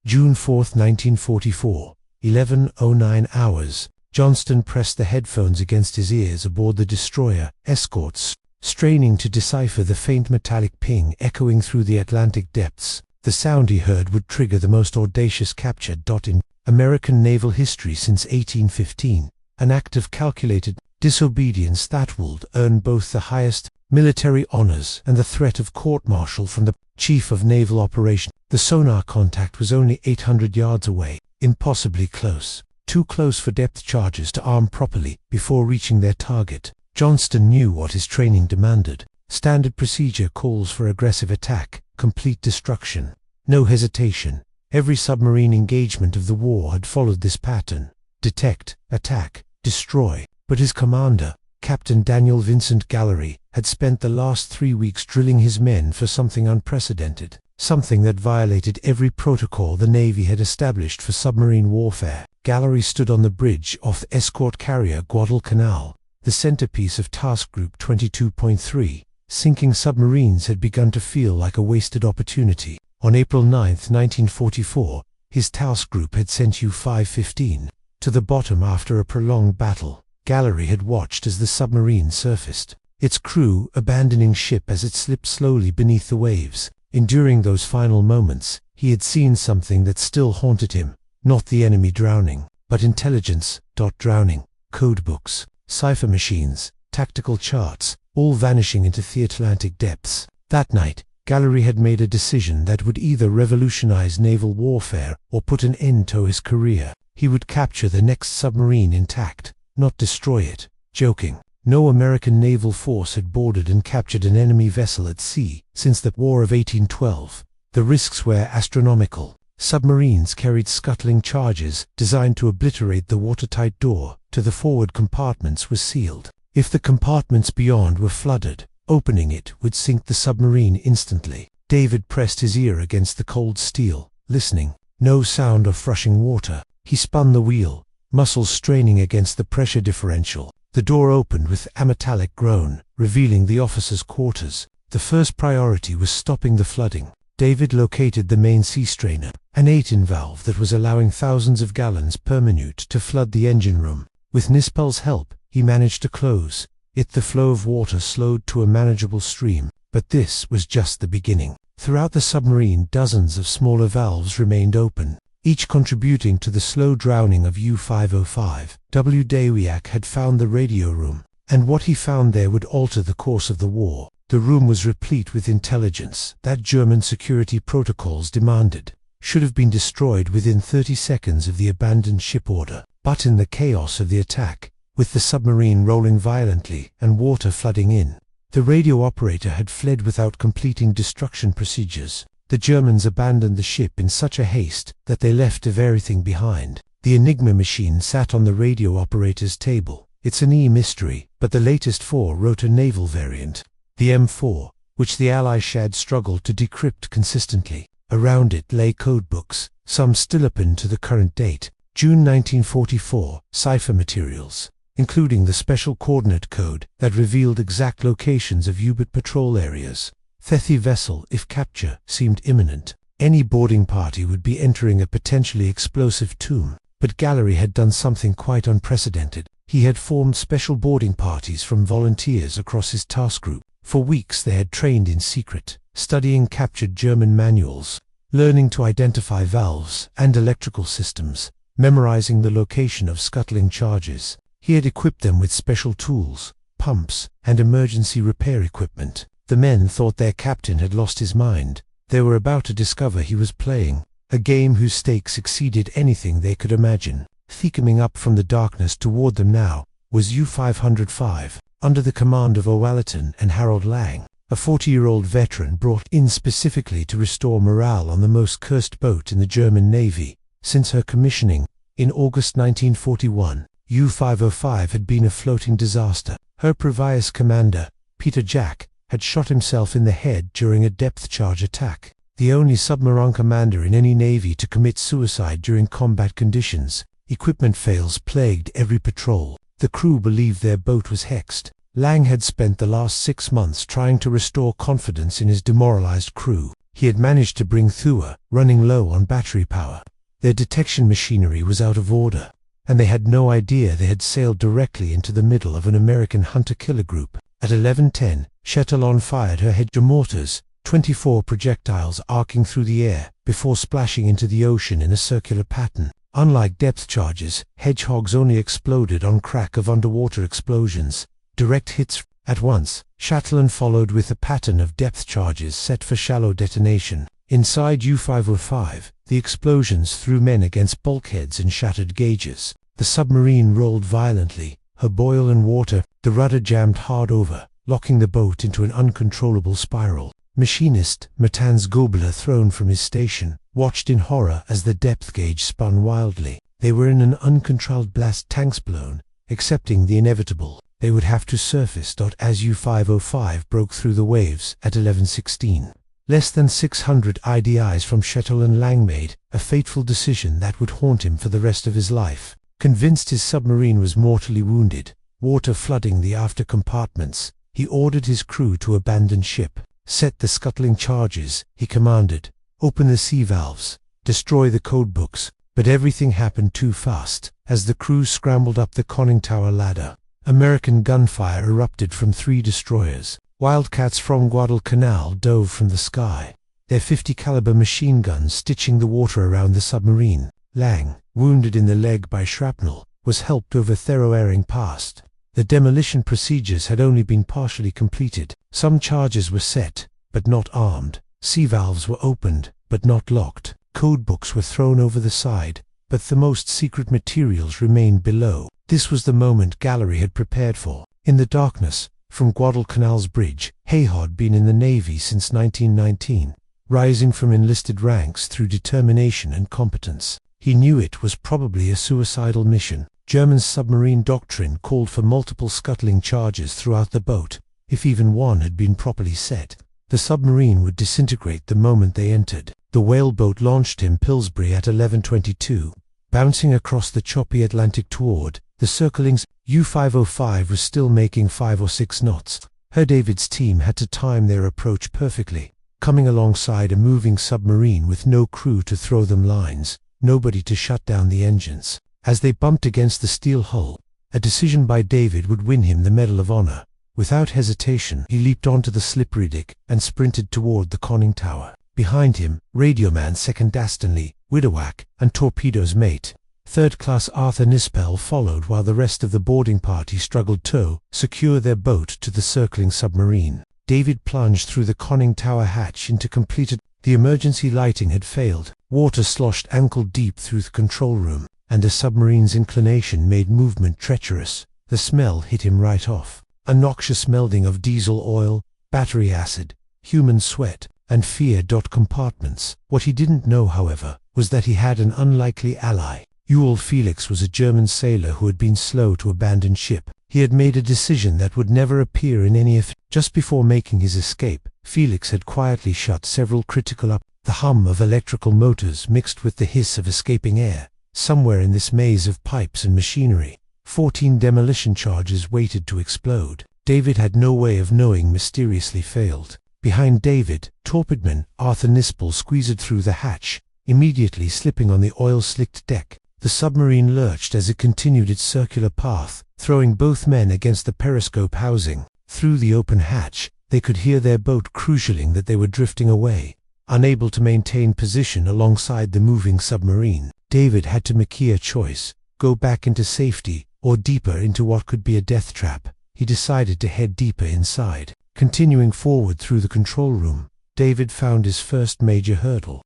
June 4, 1944, 11:09 hours. Johnston pressed the headphones against his ears aboard the destroyer Escorts, straining to decipher the faint metallic ping echoing through the Atlantic depths. The sound he heard would trigger the most audacious capture in American naval history since 1815, an act of calculated disobedience that would earn both the highest military honors and the threat of court-martial from the Chief of Naval Operations. The sonar contact was only 800 yards away, impossibly close, too close for depth charges to arm properly before reaching their target. Johnston knew what his training demanded. Standard procedure calls for aggressive attack, complete destruction, no hesitation. Every submarine engagement of the war had followed this pattern: detect, attack, destroy. But his commander, Captain Daniel Vincent Gallery, had spent the last 3 weeks drilling his men for something unprecedented, something that violated every protocol the Navy had established for submarine warfare. Gallery stood on the bridge off the escort carrier Guadalcanal, the centerpiece of Task Group 22.3. Sinking submarines had begun to feel like a wasted opportunity. On April 9, 1944, his task group had sent U-515 to the bottom after a prolonged battle. Gallery had watched as the submarine surfaced, its crew abandoning ship as it slipped slowly beneath the waves. Enduring those final moments, he had seen something that still haunted him: not the enemy drowning, but intelligence. Drowning, codebooks, cipher machines, tactical charts, all vanishing into the Atlantic depths. That night, Gallery had made a decision that would either revolutionize naval warfare or put an end to his career. He would capture the next submarine intact, not destroy it. Joking. No American naval force had boarded and captured an enemy vessel at sea since the War of 1812. The risks were astronomical. Submarines carried scuttling charges designed to obliterate the watertight door to the forward compartments was sealed. If the compartments beyond were flooded, opening it would sink the submarine instantly. David pressed his ear against the cold steel, listening. No sound of rushing water. He spun the wheel, muscles straining against the pressure differential. The door opened with a metallic groan, revealing the officers' quarters. The first priority was stopping the flooding. David located the main sea strainer, an 8-in valve that was allowing thousands of gallons per minute to flood the engine room. With Nispel's help, he managed to close it. The flow of water slowed to a manageable stream, but this was just the beginning. Throughout the submarine, dozens of smaller valves remained open, each contributing to the slow drowning of U-505. W. Dawiak had found the radio room, and what he found there would alter the course of the war. The room was replete with intelligence that German security protocols demanded should have been destroyed within 30 seconds of the abandoned ship order. But in the chaos of the attack, with the submarine rolling violently and water flooding in, the radio operator had fled without completing destruction procedures. The Germans abandoned the ship in such a haste that they left everything behind. The Enigma machine sat on the radio operator's table. It's an mystery, but the latest 4 wrote a naval variant, the M4, which the Allies had struggled to decrypt consistently. Around it lay codebooks, some still open to the current date, June 1944, cipher materials, including the special coordinate code that revealed exact locations of U-boat patrol areas. The vessel, if capture, seemed imminent. Any boarding party would be entering a potentially explosive tomb. But Gallery had done something quite unprecedented. He had formed special boarding parties from volunteers across his task group. For weeks they had trained in secret, studying captured German manuals, learning to identify valves and electrical systems, memorizing the location of scuttling charges. He had equipped them with special tools, pumps, and emergency repair equipment. The men thought their captain had lost his mind. They were about to discover he was playing a game whose stakes exceeded anything they could imagine. Coming up from the darkness toward them now was U-505, under the command of O'Wallerton and Harald Lange, a 40-year-old veteran brought in specifically to restore morale on the most cursed boat in the German Navy. Since her commissioning in August 1941, U-505 had been a floating disaster. Her previous commander, Peter Jack, had shot himself in the head during a depth charge attack. The only submarine commander in any navy to commit suicide during combat conditions. Equipment fails plagued every patrol. The crew believed their boat was hexed. Lange had spent the last 6 months trying to restore confidence in his demoralized crew. he had managed to bring Thua, running low on battery power. Their detection machinery was out of order, and they had no idea they had sailed directly into the middle of an American hunter-killer group. At 11:10, Chatillon fired her head mortars, 24 projectiles arcing through the air, before splashing into the ocean in a circular pattern. Unlike depth charges, hedgehogs only exploded on crack of underwater explosions. Direct hits at once. Chatillon followed with a pattern of depth charges set for shallow detonation. Inside U-505, the explosions threw men against bulkheads and shattered gauges. The submarine rolled violently, her boil and water, the rudder jammed hard over, locking the boat into an uncontrollable spiral. Machinist Matanz Gobler, thrown from his station, watched in horror as the depth gauge spun wildly. They were in an uncontrolled blast, tanks blown, accepting the inevitable. They would have to surface. As U-505 broke through the waves at 11:16. Less than 600 IDIs from Harald Lange made a fateful decision that would haunt him for the rest of his life. Convinced his submarine was mortally wounded, water flooding the after compartments, he ordered his crew to abandon ship. Set the scuttling charges, he commanded. Open the sea valves, destroy the codebooks. But everything happened too fast. As the crew scrambled up the conning tower ladder, American gunfire erupted from 3 destroyers. Wildcats from Guadalcanal dove from the sky, their 50 caliber machine guns stitching the water around the submarine. Lange, wounded in the leg by shrapnel, was helped over thorough airing past. The demolition procedures had only been partially completed. Some charges were set, but not armed. Sea valves were opened, but not locked. Codebooks were thrown over the side, but the most secret materials remained below. This was the moment Gallery had prepared for. In the darkness, from Guadalcanal's bridge, Hay had been in the Navy since 1919, rising from enlisted ranks through determination and competence. He knew it was probably a suicidal mission. German submarine doctrine called for multiple scuttling charges throughout the boat. If even one had been properly set, the submarine would disintegrate the moment they entered. The whaleboat launched him Pillsbury at 11:22, bouncing across the choppy Atlantic toward the circling U-505 was still making 5 or 6 knots. Her David's team had to time their approach perfectly, coming alongside a moving submarine with no crew to throw them lines, nobody to shut down the engines. As they bumped against the steel hull, a decision by David would win him the Medal of Honor. Without hesitation, he leaped onto the slippery deck and sprinted toward the conning tower. Behind him, radioman Second Dastonley, Widowak, and torpedo's mate, third-class Arthur Nispel followed while the rest of the boarding party struggled to secure their boat to the circling submarine. David plunged through the conning tower hatch into completed. The emergency lighting had failed. Water sloshed ankle-deep through the control room, and the submarine's inclination made movement treacherous. The smell hit him right off. A noxious melding of diesel oil, battery acid, human sweat, and fear. Compartments. What he didn't know, however, was that he had an unlikely ally. Ewell Felix was a German sailor who had been slow to abandon ship. He had made a decision that would never appear in any of. Just before making his escape, Felix had quietly shut several critical up. The hum of electrical motors mixed with the hiss of escaping air. Somewhere in this maze of pipes and machinery, 14 demolition charges waited to explode. David had no way of knowing. Mysteriously failed. Behind David, torpedoman Arthur Nispel squeezed through the hatch, immediately slipping on the oil-slicked deck. The submarine lurched as it continued its circular path, throwing both men against the periscope housing. Through the open hatch, they could hear their boat crucialing that they were drifting away, unable to maintain position alongside the moving submarine. David had to make a choice: go back into safety, or deeper into what could be a death trap. He decided to head deeper inside. Continuing forward through the control room, David found his first major hurdle.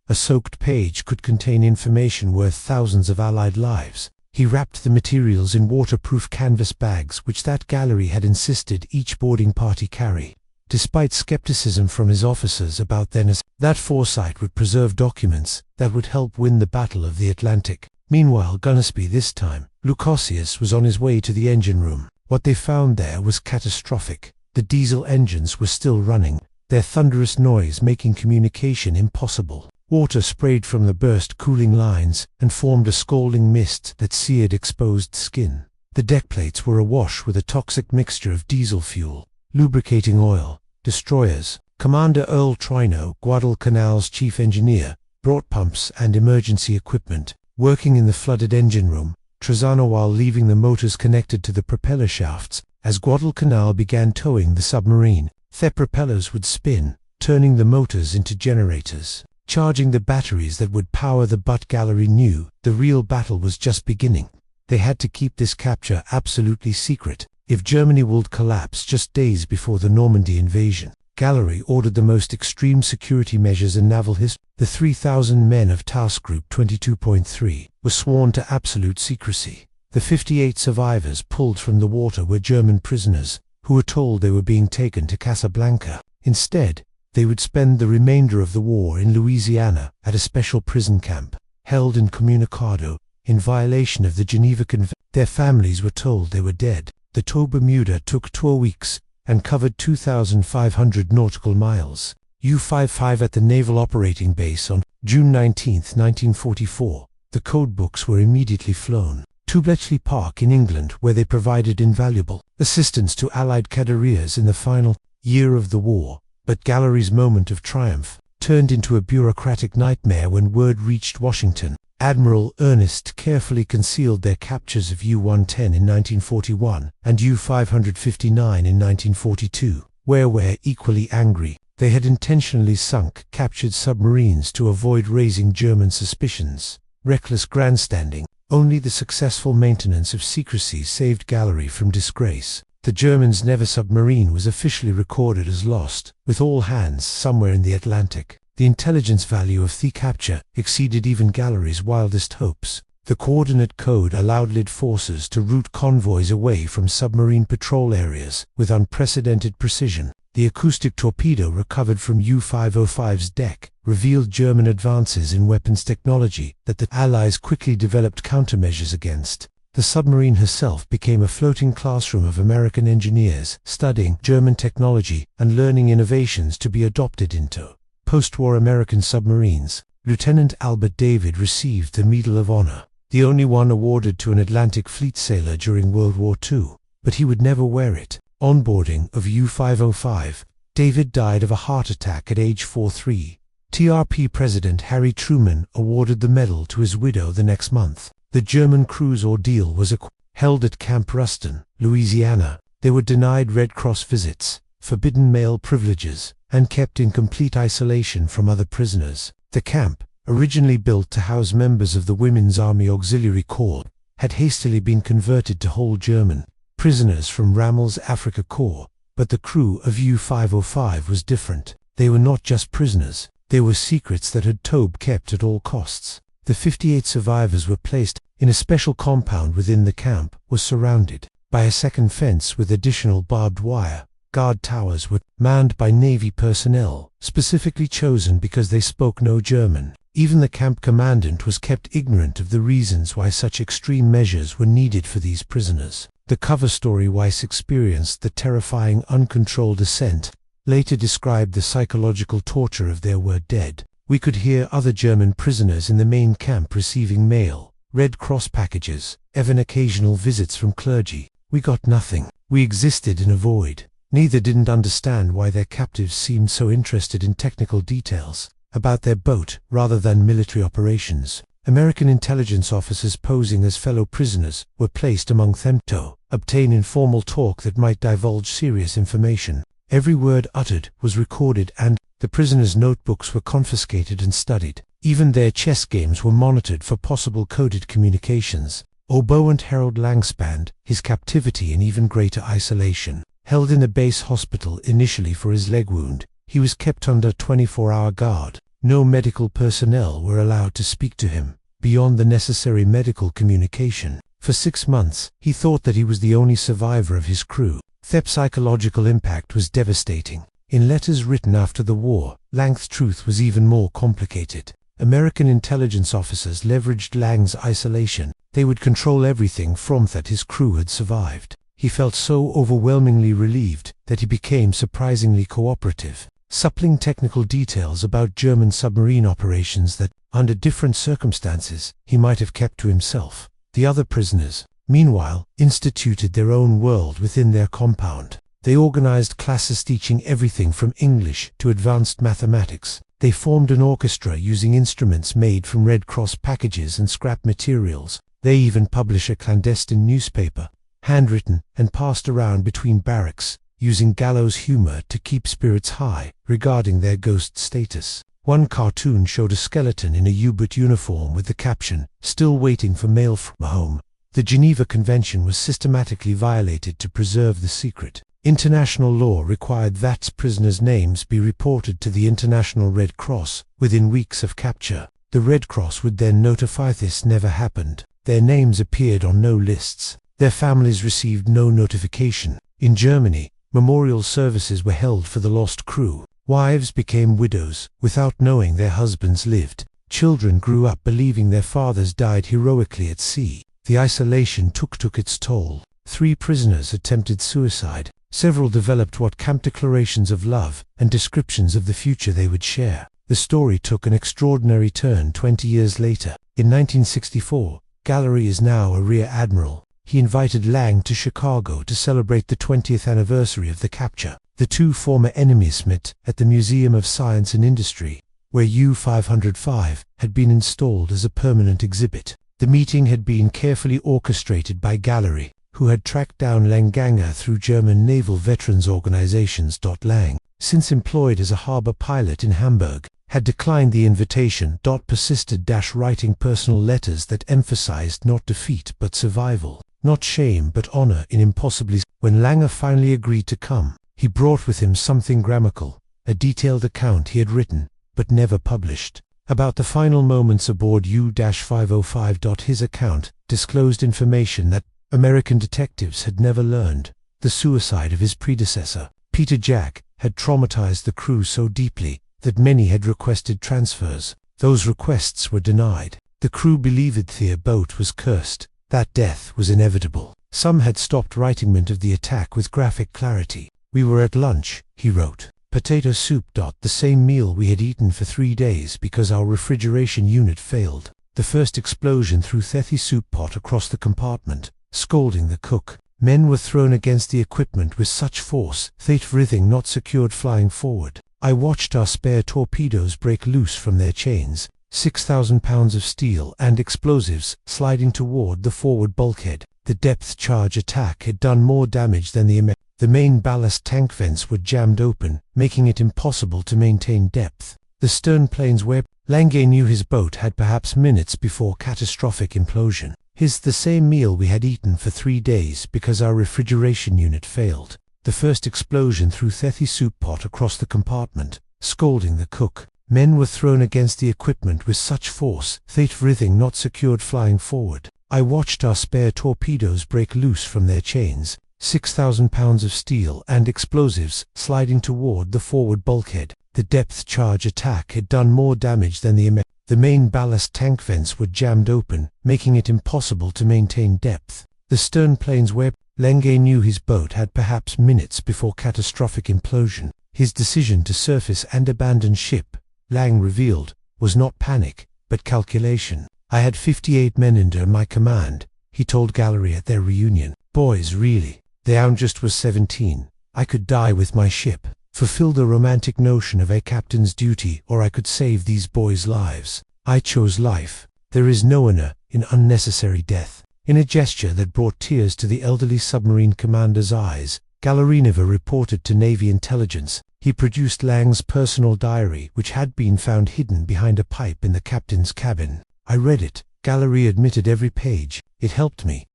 A soaked page could contain information worth thousands of Allied lives. He wrapped the materials in waterproof canvas bags which that gallery had insisted each boarding party carry. Despite skepticism from his officers about that foresight would preserve documents that would help win the Battle of the Atlantic. Meanwhile, Gunnersby, this time, Lucasius, was on his way to the engine room. What they found there was catastrophic. The diesel engines were still running, their thunderous noise making communication impossible. Water sprayed from the burst cooling lines and formed a scalding mist that seared exposed skin. The deck plates were awash with a toxic mixture of diesel fuel, lubricating oil, destroyers, Commander Earl Trino, Guadalcanal's chief engineer, brought pumps and emergency equipment. Working in the flooded engine room, Trezano while leaving the motors connected to the propeller shafts, as Guadalcanal began towing the submarine, their propellers would spin, turning the motors into generators, charging the batteries that would power the but Gallery knew the real battle was just beginning. They had to keep this capture absolutely secret. If Germany would collapse just days before the Normandy invasion, Gallery ordered the most extreme security measures in naval history. The 3,000 men of Task Group 22.3 were sworn to absolute secrecy. The 58 survivors pulled from the water were German prisoners, who were told they were being taken to Casablanca. Instead, they would spend the remainder of the war in Louisiana at a special prison camp, held in Comunicado, in violation of the Geneva Convention. Their families were told they were dead. The tow Bermuda took 2 weeks and covered 2,500 nautical miles. U-55 at the Naval Operating Base on June 19, 1944. The codebooks were immediately flown to Bletchley Park in England, where they provided invaluable assistance to Allied cadreers in the final year of the war. But Gallery's moment of triumph turned into a bureaucratic nightmare when word reached Washington. Admiral Ernest carefully concealed their captures of U-110 in 1941 and U-559 in 1942, where were equally angry. They had intentionally sunk captured submarines to avoid raising German suspicions. Reckless grandstanding. Only the successful maintenance of secrecy saved Gallery from disgrace. The Germans' never submarine was officially recorded as lost, with all hands somewhere in the Atlantic. The intelligence value of the capture exceeded even Gallery's wildest hopes. The coordinate code allowed Allied forces to route convoys away from submarine patrol areas with unprecedented precision. The acoustic torpedo recovered from U-505's deck revealed German advances in weapons technology that the Allies quickly developed countermeasures against. The submarine herself became a floating classroom of American engineers studying German technology and learning innovations to be adopted into post-war American submarines. Lieutenant Albert David received the Medal of Honor, the only one awarded to an Atlantic Fleet sailor during World War II, but he would never wear it. Onboarding of U-505, David died of a heart attack at age 43. TRP President Harry Truman awarded the medal to his widow the next month. The German crew's ordeal was held at Camp Ruston, Louisiana. They were denied Red Cross visits, forbidden male privileges, and kept in complete isolation from other prisoners. The camp, originally built to house members of the Women's Army Auxiliary Corps, had hastily been converted to hold German prisoners from Rammel's Afrika Korps, but the crew of U-505 was different. They were not just prisoners, they were secrets that had Tobe kept at all costs. The 58 survivors were placed in a special compound within the camp, was surrounded by a second fence with additional barbed wire. Guard towers were manned by Navy personnel, specifically chosen because they spoke no German. Even the camp commandant was kept ignorant of the reasons why such extreme measures were needed for these prisoners. The cover story Weiss experienced the terrifying uncontrolled ascent later described the psychological torture of their were dead. We could hear other German prisoners in the main camp receiving mail, Red Cross packages, even occasional visits from clergy. We got nothing. We existed in a void. Neither didn't understand why their captives seemed so interested in technical details about their boat rather than military operations. American intelligence officers posing as fellow prisoners were placed among them to obtain informal talk that might divulge serious information. Every word uttered was recorded and the prisoners' notebooks were confiscated and studied. Even their chess games were monitored for possible coded communications. Oboe Harald Lange spanned his captivity in even greater isolation. Held in a base hospital initially for his leg wound, he was kept under 24-hour guard. No medical personnel were allowed to speak to him beyond the necessary medical communication. For 6 months, he thought that he was the only survivor of his crew. The psychological impact was devastating. In letters written after the war, Lange's truth was even more complicated. American intelligence officers leveraged Lange's isolation. They would control everything from that his crew had survived. He felt so overwhelmingly relieved that he became surprisingly cooperative, supplying technical details about German submarine operations that, under different circumstances, he might have kept to himself. The other prisoners, meanwhile, instituted their own world within their compound. They organized classes teaching everything from English to advanced mathematics. They formed an orchestra using instruments made from Red Cross packages and scrap materials. They even published a clandestine newspaper, handwritten and passed around between barracks, using gallows humor to keep spirits high regarding their ghost status. One cartoon showed a skeleton in a U-boat uniform with the caption, "Still waiting for mail from home." The Geneva Convention was systematically violated to preserve the secret. International law required that prisoners' names be reported to the International Red Cross within weeks of capture. The Red Cross would then notify this never happened. Their names appeared on no lists. Their families received no notification. In Germany, memorial services were held for the lost crew. Wives became widows without knowing their husbands lived. Children grew up believing their fathers died heroically at sea. The isolation took its toll. 3 prisoners attempted suicide. Several developed what camp declarations of love and descriptions of the future they would share. The story took an extraordinary turn 20 years later. In 1964, Gallery is now a rear admiral. He invited Lange to Chicago to celebrate the 20th anniversary of the capture. The 2 former enemies met at the Museum of Science and Industry, where U-505 had been installed as a permanent exhibit. The meeting had been carefully orchestrated by Gallery, who had tracked down Lange through German naval veterans organizations. Lange, since employed as a harbor pilot in Hamburg, had declined the invitation. Persisted writing personal letters that emphasized not defeat but survival, not shame but honor in impossibly. When Lange finally agreed to come, he brought with him something grammatical, a detailed account he had written but never published about the final moments aboard U-505. His account disclosed information that American detectives had never learned. The suicide of his predecessor, Peter Jack, had traumatized the crew so deeply that many had requested transfers. Those requests were denied. The crew believed their boat was cursed, that death was inevitable. Some had stopped writing of the attack with graphic clarity. "We were at lunch," he wrote. "Potato soup. The same meal we had eaten for 3 days because our refrigeration unit failed. The first explosion threw the soup pot across the compartment, scolding the cook. Men were thrown against the equipment with such force that everything not secured flying forward. I watched our spare torpedoes break loose from their chains, 6,000 pounds of steel and explosives sliding toward the forward bulkhead. The depth charge attack had done more damage than the main ballast tank vents were jammed open, making it impossible to maintain depth. The stern planes where Lange knew his boat had perhaps minutes before catastrophic implosion. The same meal we had eaten for 3 days because our refrigeration unit failed. The first explosion threw the soup pot across the compartment, scolding the cook. Men were thrown against the equipment with such force that everything not secured flying forward. I watched our spare torpedoes break loose from their chains, 6,000 pounds of steel and explosives sliding toward the forward bulkhead. The depth charge attack had done more damage than the main ballast tank vents were jammed open, making it impossible to maintain depth. The stern planes where Lange knew his boat had perhaps minutes before catastrophic implosion. His decision to surface and abandon ship, Lange revealed, was not panic, but calculation. "I had 58 men under my command," he told Gallery at their reunion. "Boys, really. The youngest was 17. I could die with my ship, fulfill the romantic notion of a captain's duty, or I could save these boys' lives. I chose life. There is no honor in unnecessary death." In a gesture that brought tears to the elderly submarine commander's eyes, Gallery never reported to Navy intelligence. He produced Lange's personal diary, which had been found hidden behind a pipe in the captain's cabin. "I read it," Gallery admitted, "every page. It helped me.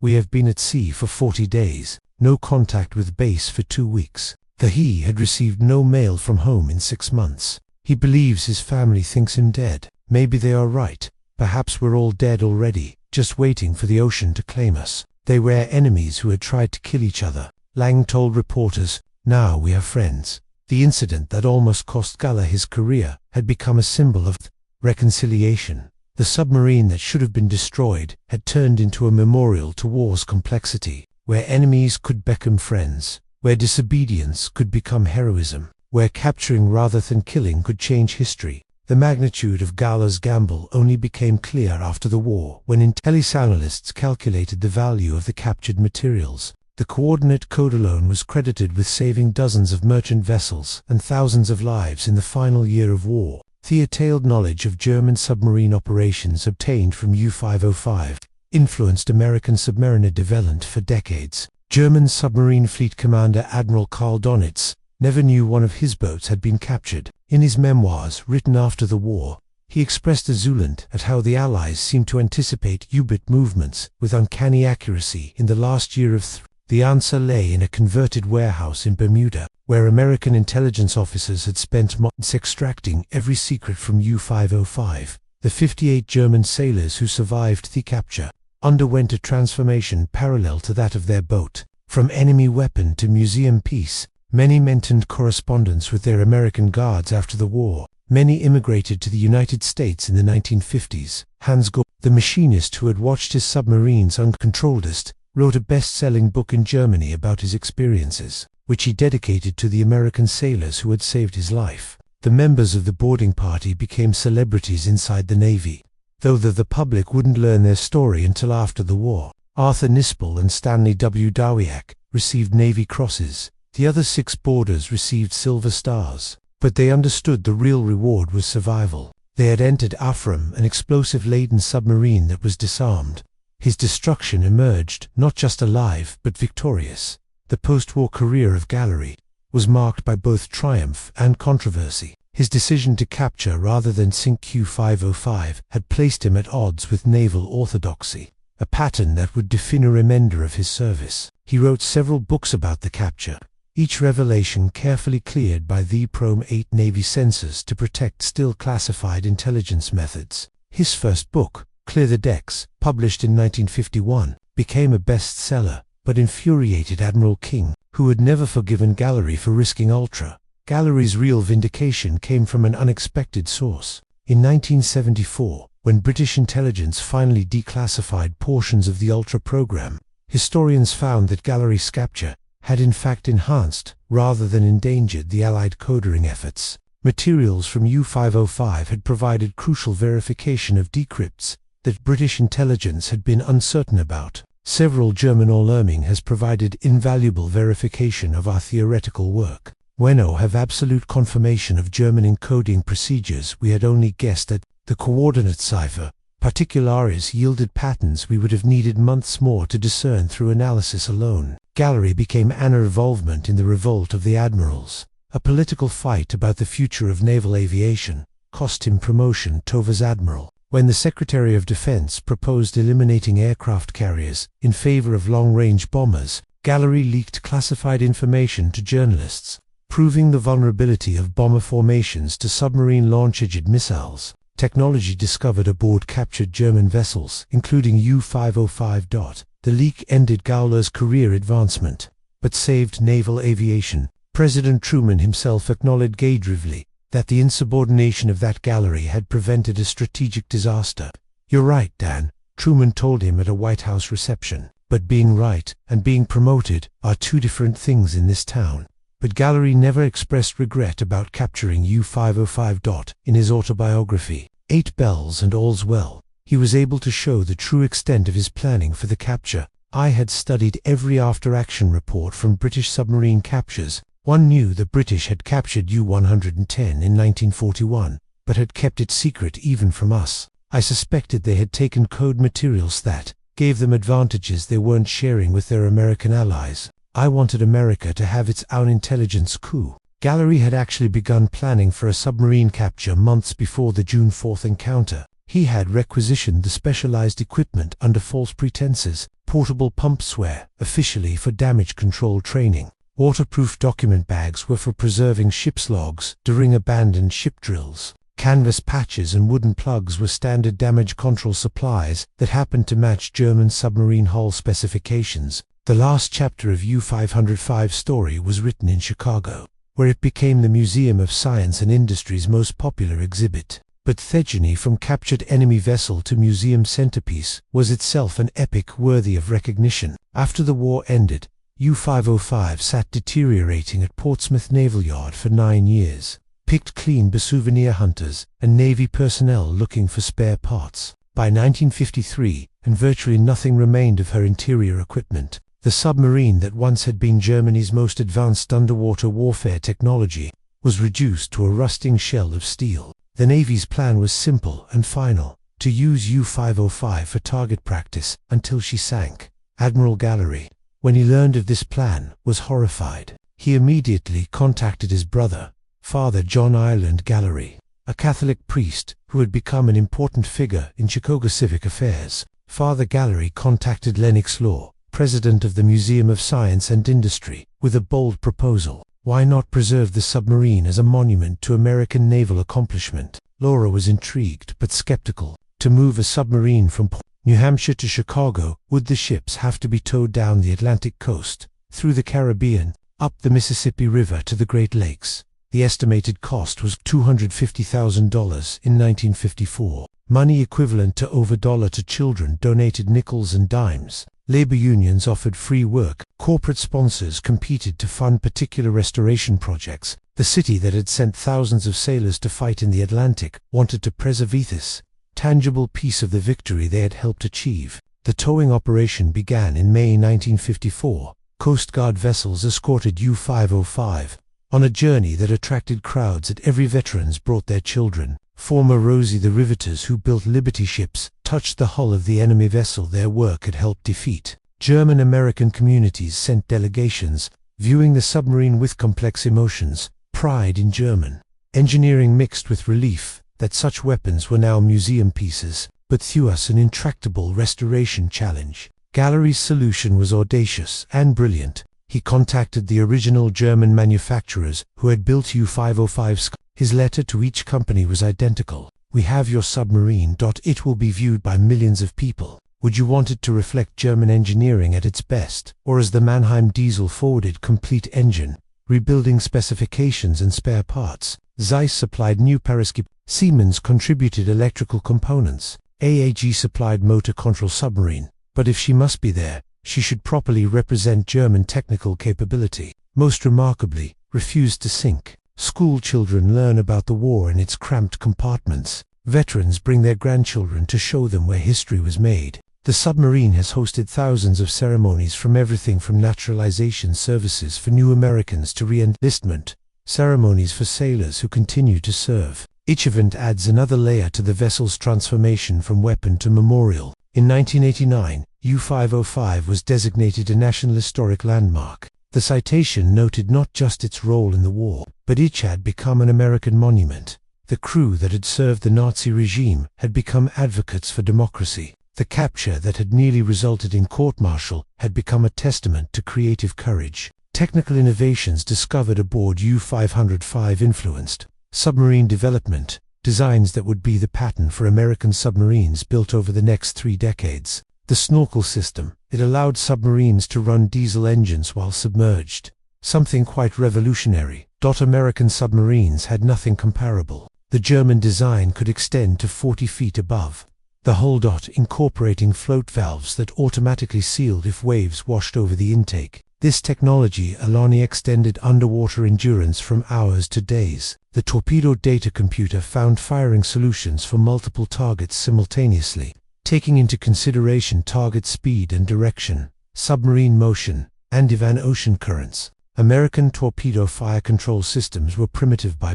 We have been at sea for 40 days, no contact with base for 2 weeks. He had received no mail from home in 6 months. He believes his family thinks him dead. Maybe they are right. Perhaps we're all dead already, just waiting for the ocean to claim us. They were enemies who had tried to kill each other." Lange told reporters, "Now we are friends." The incident that almost cost Gallery his career had become a symbol of reconciliation. The submarine that should have been destroyed had turned into a memorial to war's complexity, where enemies could become friends, where disobedience could become heroism, where capturing rather than killing could change history. The magnitude of Galler's gamble only became clear after the war, when intelligence analysts calculated the value of the captured materials. The coordinate code alone was credited with saving dozens of merchant vessels and thousands of lives in the final year of war. Detailed knowledge of German submarine operations obtained from U-505 influenced American submariner development for decades. German submarine fleet commander Admiral Karl Donitz never knew one of his boats had been captured. In his memoirs written after the war, he expressed exultant at how the Allies seemed to anticipate U-boat movements with uncanny accuracy in the last year of The answer lay in a converted warehouse in Bermuda, where American intelligence officers had spent months extracting every secret from U-505. The 58 German sailors who survived the capture underwent a transformation parallel to that of their boat. From enemy weapon to museum piece, many maintained correspondence with their American guards after the war. Many immigrated to the United States in the 1950s. Hans Gor, the machinist who had watched his submarines uncontrolledest, wrote a best-selling book in Germany about his experiences, which he dedicated to the American sailors who had saved his life. The members of the boarding party became celebrities inside the Navy, though the public wouldn't learn their story until after the war. Arthur Nispel and Stanley W. Dawiak received Navy Crosses. The other 6 boarders received Silver Stars, but they understood the real reward was survival. They had entered Afram, an explosive-laden submarine that was disarmed. His destruction emerged not just alive but victorious. The post-war career of Gallery was marked by both triumph and controversy. His decision to capture rather than sink Q505 had placed him at odds with naval orthodoxy, a pattern that would define the remainder of his service. He wrote several books about the capture, each revelation carefully cleared by the Prom 8 Navy censors to protect still classified intelligence methods. His first book, Clear the Decks, published in 1951, became a bestseller, but infuriated Admiral King, who had never forgiven Gallery for risking Ultra. Gallery's real vindication came from an unexpected source. In 1974, when British intelligence finally declassified portions of the Ultra program, historians found that Gallery's capture had in fact enhanced, rather than endangered, the Allied codering efforts. Materials from U-505 had provided crucial verification of decrypts that British intelligence had been uncertain about. Several German learning has provided invaluable verification of our theoretical work. When have absolute confirmation of German encoding procedures we had only guessed at. The coordinate cipher, particularis, yielded patterns we would have needed months more to discern through analysis alone. Gallery became an involvement in the revolt of the admirals. A political fight about the future of naval aviation cost him promotion to Vice Admiral. When the Secretary of Defense proposed eliminating aircraft carriers in favor of long-range bombers, Gallery leaked classified information to journalists, proving the vulnerability of bomber formations to submarine-launched missiles. Technology discovered aboard captured German vessels, including U-505. The leak ended Gawler's career advancement, but saved naval aviation. President Truman himself acknowledged gravely that the insubordination of that Gallery had prevented a strategic disaster. "You're right, Dan," Truman told him at a White House reception. "But being right and being promoted are two different things in this town." But Gallery never expressed regret about capturing U-505. In his autobiography, 8 Bells and All's Well, he was able to show the true extent of his planning for the capture. "I had studied every after-action report from British submarine captures. One knew the British had captured U-110 in 1941, but had kept it secret even from us. I suspected they had taken code materials that gave them advantages they weren't sharing with their American allies. I wanted America to have its own intelligence coup." Gallery had actually begun planning for a submarine capture months before the June 4th encounter. He had requisitioned the specialized equipment under false pretenses: portable pumpsware, officially for damage control training. Waterproof document bags were for preserving ship's logs during abandoned ship drills. Canvas patches and wooden plugs were standard damage control supplies that happened to match German submarine hull specifications. The last chapter of U-505's story was written in Chicago, where it became the Museum of Science and Industry's most popular exhibit. But the journey from captured enemy vessel to museum centerpiece was itself an epic worthy of recognition. After the war ended, U-505 sat deteriorating at Portsmouth Naval Yard for 9 years, picked clean by souvenir hunters and Navy personnel looking for spare parts. By 1953, and virtually nothing remained of her interior equipment, The submarine that once had been Germany's most advanced underwater warfare technology was reduced to a rusting shell of steel. The Navy's plan was simple and final: to use U-505 for target practice until she sank. Admiral Gallery, when he learned of this plan, was horrified. He immediately contacted his brother, Father John Ireland Gallery, a Catholic priest who had become an important figure in Chicago civic affairs. Father Gallery contacted Lenox Law, president of the Museum of Science and Industry, with a bold proposal. Why not preserve the submarine as a monument to American naval accomplishment? Laura was intrigued but skeptical. To move a submarine from New Hampshire to Chicago, would the ships have to be towed down the Atlantic coast, through the Caribbean, up the Mississippi River to the Great Lakes? The estimated cost was $250,000 in 1954, money equivalent to over $1 to children donated nickels and dimes. Labor unions offered free work. Corporate sponsors competed to fund particular restoration projects. The city that had sent thousands of sailors to fight in the Atlantic wanted to preserve this tangible piece of the victory they had helped achieve. The towing operation began in May 1954. Coast Guard vessels escorted U-505 on a journey that attracted crowds as every veterans brought their children. Former Rosie the Riveters, who built Liberty ships, touched the hull of the enemy vessel their work had helped defeat. German-American communities sent delegations, viewing the submarine with complex emotions, pride in German engineering mixed with relief that such weapons were now museum pieces, but thus an intractable restoration challenge. Gallery's solution was audacious and brilliant. He contacted the original German manufacturers who had built U-505s. His letter to each company was identical. We have your submarine. It will be viewed by millions of people. Would you want it to reflect German engineering at its best, or as the Mannheim diesel forwarded complete engine, rebuilding specifications and spare parts? Zeiss supplied new periscope. Siemens contributed electrical components. AAG supplied motor control submarine. But if she must be there, she should properly represent German technical capability. Most remarkably, refused to sink. School children learn about the war in its cramped compartments. Veterans bring their grandchildren to show them where history was made. The submarine has hosted thousands of ceremonies, from everything from naturalization services for new Americans to re-enlistment ceremonies for sailors who continue to serve. Each event adds another layer to the vessel's transformation from weapon to memorial. In 1989, U-505 was designated a National Historic Landmark. The citation noted not just its role in the war, but it had become an American monument. The crew that had served the Nazi regime had become advocates for democracy. The capture that had nearly resulted in court-martial had become a testament to creative courage. Technical innovations discovered aboard U-505 influenced submarine development, designs that would be the pattern for American submarines built over the next 3 decades. The snorkel system. It allowed submarines to run diesel engines while submerged, something quite revolutionary. American submarines had nothing comparable. The German design could extend to 40 feet above the hull, incorporating float valves that automatically sealed if waves washed over the intake. This technology allowed extended underwater endurance from hours to days. The torpedo data computer found firing solutions for multiple targets simultaneously, taking into consideration target speed and direction, submarine motion, and even ocean currents. American torpedo fire control systems were primitive by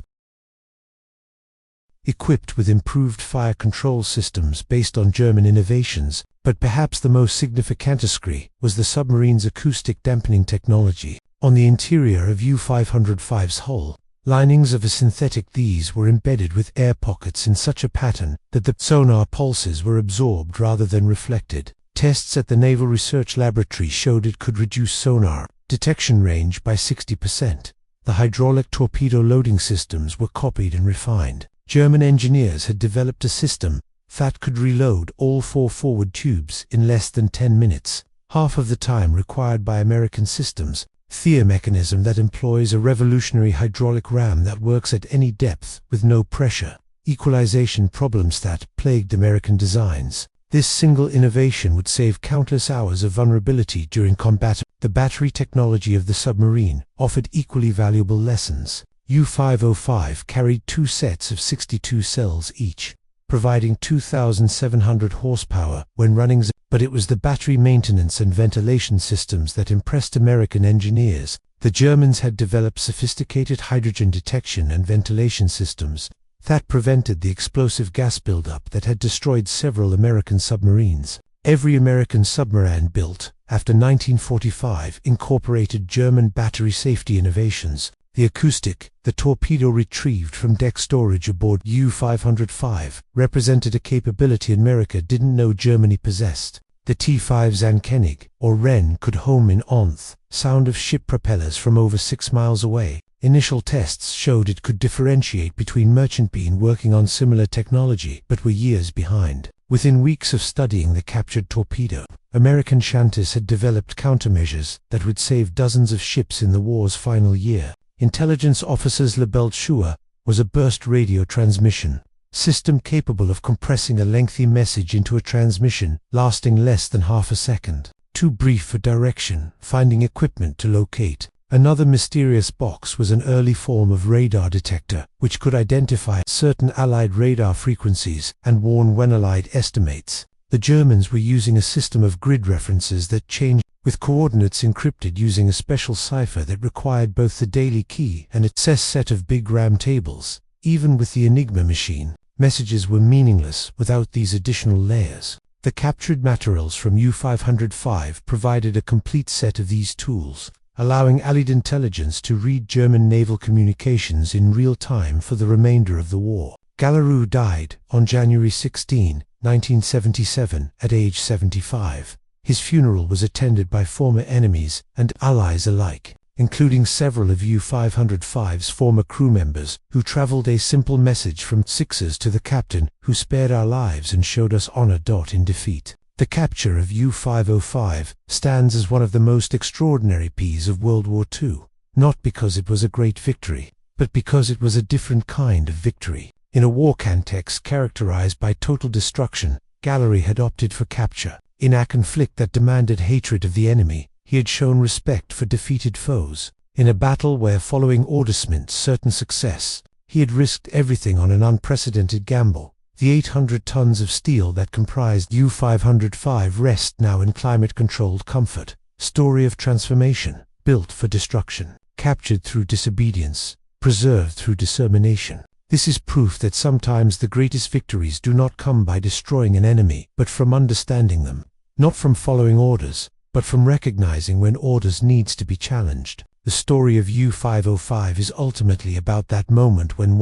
equipped with improved fire control systems based on German innovations, but perhaps the most significant discovery was the submarine's acoustic dampening technology. On the interior of U-505's hull, linings of a synthetic these were embedded with air pockets in such a pattern that the sonar pulses were absorbed rather than reflected. Tests at the Naval Research Laboratory showed it could reduce sonar detection range by 60%. The hydraulic torpedo loading systems were copied and refined. German engineers had developed a system that could reload all 4 forward tubes in less than 10 minutes, half of the time required by American systems. The mechanism that employs a revolutionary hydraulic ram that works at any depth with no pressure. Equalization problems that plagued American designs. This single innovation would save countless hours of vulnerability during combat. The battery technology of the submarine offered equally valuable lessons. U-505 carried 2 sets of 62 cells each. providing 2,700 horsepower when running, but it was the battery maintenance and ventilation systems that impressed American engineers. The Germans had developed sophisticated hydrogen detection and ventilation systems that prevented the explosive gas buildup that had destroyed several American submarines. Every American submarine built after 1945 incorporated German battery safety innovations. The acoustic, the torpedo retrieved from deck storage aboard U-505, represented a capability America didn't know Germany possessed. The T-5 Zahnkönig, or Wren, could home in on-th sound of ship propellers from over 6 miles away. Initial tests showed it could differentiate between merchantmen working on similar technology, but were years behind. Within weeks of studying the captured torpedo, American scientists had developed countermeasures that would save dozens of ships in the war's final year. Intelligence officers labeled Shua was a burst radio transmission system capable of compressing a lengthy message into a transmission lasting less than half a second. Too brief for direction, finding equipment to locate. Another mysterious box was an early form of radar detector, which could identify certain Allied radar frequencies and warn when Allied estimates. The Germans were using a system of grid references that changed, with coordinates encrypted using a special cipher that required both the daily key and a set of big RAM tables. Even with the Enigma machine, messages were meaningless without these additional layers. The captured materials from U-505 provided a complete set of these tools, allowing Allied intelligence to read German naval communications in real time for the remainder of the war. Gallerou died on January 16, 1977, at age 75. His funeral was attended by former enemies and allies alike, including several of U-505's former crew members, who traveled a simple message from Sixers to the captain, who spared our lives and showed us honor. In defeat. The capture of U-505 stands as one of the most extraordinary pieces of World War II, not because it was a great victory, but because it was a different kind of victory. In a war context characterized by total destruction, Gallery had opted for capture. In a conflict that demanded hatred of the enemy, he had shown respect for defeated foes. In a battle where following orders meant certain success, he had risked everything on an unprecedented gamble. The 800 tons of steel that comprised U-505 rest now in climate-controlled comfort. Story of transformation, built for destruction, captured through disobedience, preserved through determination. This is proof that sometimes the greatest victories do not come by destroying an enemy, but from understanding them. Not from following orders, but from recognizing when orders needs to be challenged. The story of U-505 is ultimately about that moment when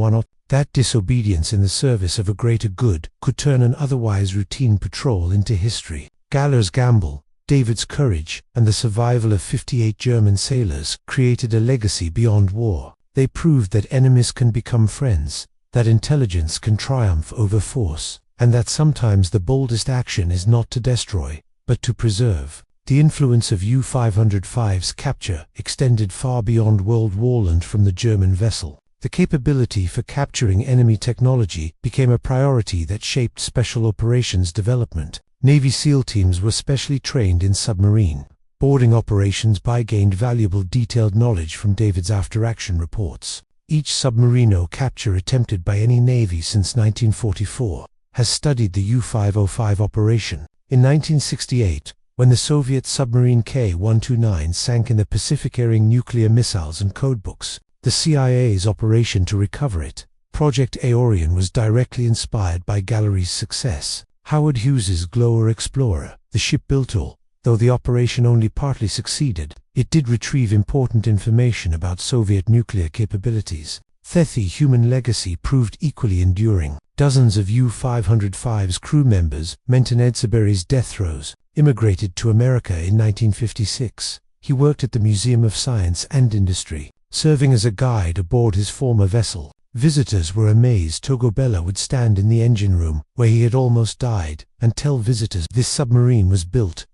that disobedience in the service of a greater good could turn an otherwise routine patrol into history. Galler's gamble, David's courage, and the survival of 58 German sailors created a legacy beyond war. They proved that enemies can become friends, that intelligence can triumph over force, and that sometimes the boldest action is not to destroy, but to preserve. The influence of U-505's capture extended far beyond World War and from the German vessel. The capability for capturing enemy technology became a priority that shaped special operations development. Navy SEAL teams were specially trained in submarine boarding operations by gained valuable detailed knowledge from David's after-action reports. Each submarino capture attempted by any Navy since 1944 has studied the U-505 operation. In 1968, when the Soviet submarine K-129 sank in the Pacific carrying nuclear missiles and codebooks, the CIA's operation to recover it, Project Aorion, was directly inspired by Gallery's success. Howard Hughes's Glower Explorer, the ship built all. Though the operation only partly succeeded, it did retrieve important information about Soviet nuclear capabilities. Thethy human legacy proved equally enduring. Dozens of U-505's crew members, Menton Edsberry's death throes, immigrated to America in 1956. He worked at the Museum of Science and Industry, serving as a guide aboard his former vessel. Visitors were amazed Togo Bella would stand in the engine room, where he had almost died, and tell visitors this submarine was built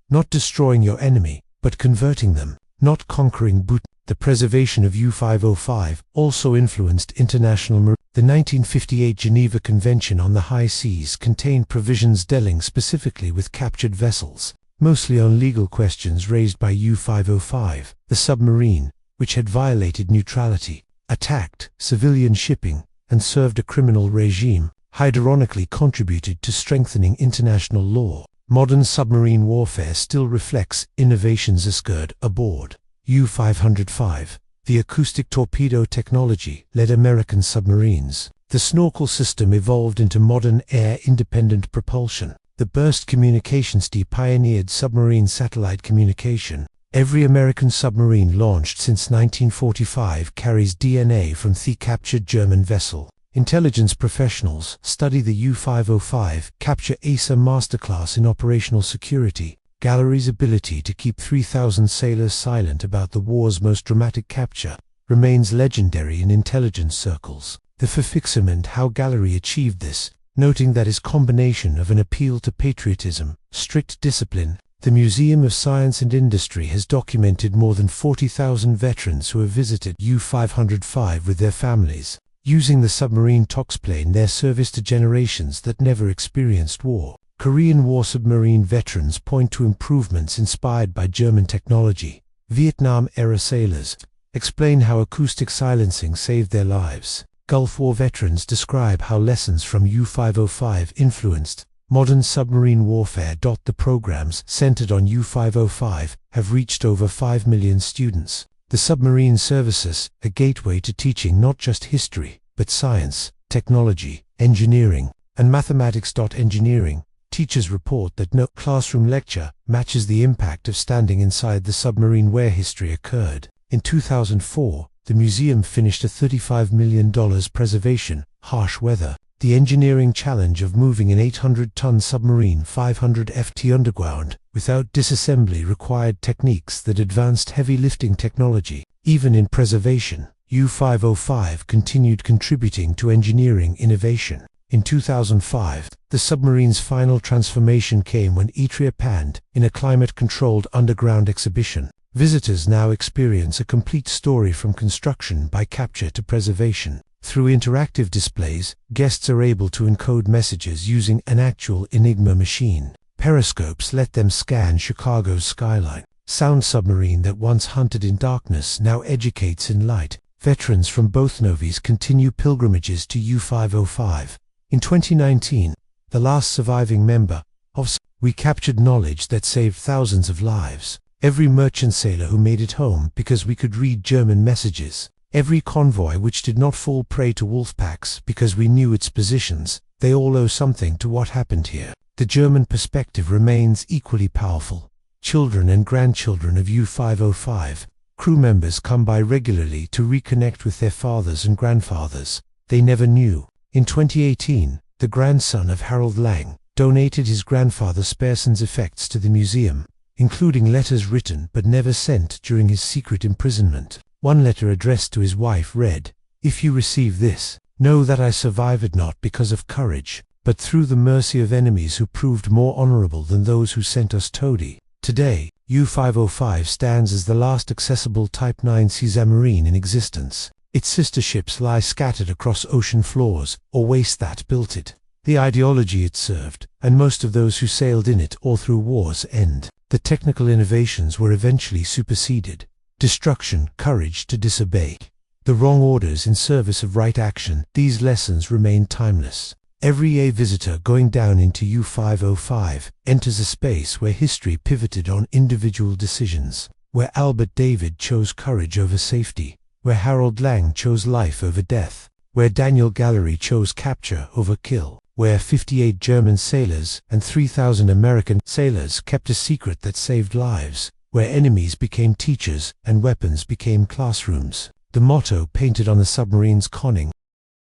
not destroying your enemy, but converting them, not conquering The preservation of U-505 also influenced international maritime. The 1958 Geneva Convention on the High Seas contained provisions dealing specifically with captured vessels, mostly on legal questions raised by U-505. The submarine, which had violated neutrality, attacked civilian shipping, and served a criminal regime, ironically contributed to strengthening international law. Modern submarine warfare still reflects innovations occurred aboard U-505. The acoustic torpedo technology led American submarines. The snorkel system evolved into modern air-independent propulsion. The burst communications pioneered submarine satellite communication. Every American submarine launched since 1945 carries DNA from the captured German vessel. Intelligence professionals study the U-505 capture ASA masterclass in operational security. Gallery's ability to keep 3,000 sailors silent about the war's most dramatic capture remains legendary in intelligence circles. The fulfixment how Gallery achieved this, noting that his combination of an appeal to patriotism, strict discipline. The Museum of Science and Industry has documented more than 40,000 veterans who have visited U-505 with their families. Using the submarine toxplane, their service to generations that never experienced war. Korean War submarine veterans point to improvements inspired by German technology. Vietnam-era sailors explain how acoustic silencing saved their lives. Gulf War veterans describe how lessons from U-505 influenced modern submarine warfare. The programs centered on U-505 have reached over 5 million students. The submarine services, a gateway to teaching not just history, but science, technology, engineering, and mathematics. Engineering teachers report that no classroom lecture matches the impact of standing inside the submarine where history occurred. In 2004, the museum finished a $35 million preservation, harsh weather. The engineering challenge of moving an 800-ton submarine 500 ft underground without disassembly required techniques that advanced heavy lifting technology. Even in preservation, U-505 continued contributing to engineering innovation. In 2005, the submarine's final transformation came when it repanned in a climate-controlled underground exhibition. Visitors now experience a complete story from construction by capture to preservation. Through interactive displays, guests are able to encode messages using an actual Enigma machine. Periscopes let them scan Chicago's skyline. Sound submarine that once hunted in darkness now educates in light. Veterans from both navies continue pilgrimages to U-505. In 2019, the last surviving member of we captured knowledge that saved thousands of lives. Every merchant sailor who made it home because we could read German messages. Every convoy which did not fall prey to wolf packs because we knew its positions. They all owe something to what happened here. The German perspective remains equally powerful. Children and grandchildren of U-505 crew members come by regularly to reconnect with their fathers and grandfathers they never knew. In 2018, the grandson of Harald Lange donated his grandfather Sperson's effects to the museum, including letters written but never sent during his secret imprisonment. One letter addressed to his wife read, "If you receive this, know that I survived not because of courage, but through the mercy of enemies who proved more honorable than those who sent us toady." Today, U-505 stands as the last accessible Type 9C submarine in existence. Its sister ships lie scattered across ocean floors or waste that built it. The ideology it served, and most of those who sailed in it all through war's end. The technical innovations were eventually superseded. Destruction, courage to disobey. The wrong orders in service of right action. These lessons remain timeless. Every visitor going down into U-505 enters a space where history pivoted on individual decisions, where Albert David chose courage over safety, where Harald Lange chose life over death, where Daniel Gallery chose capture over kill, where 58 German sailors and 3,000 American sailors kept a secret that saved lives, where enemies became teachers and weapons became classrooms. The motto painted on the submarine's conning,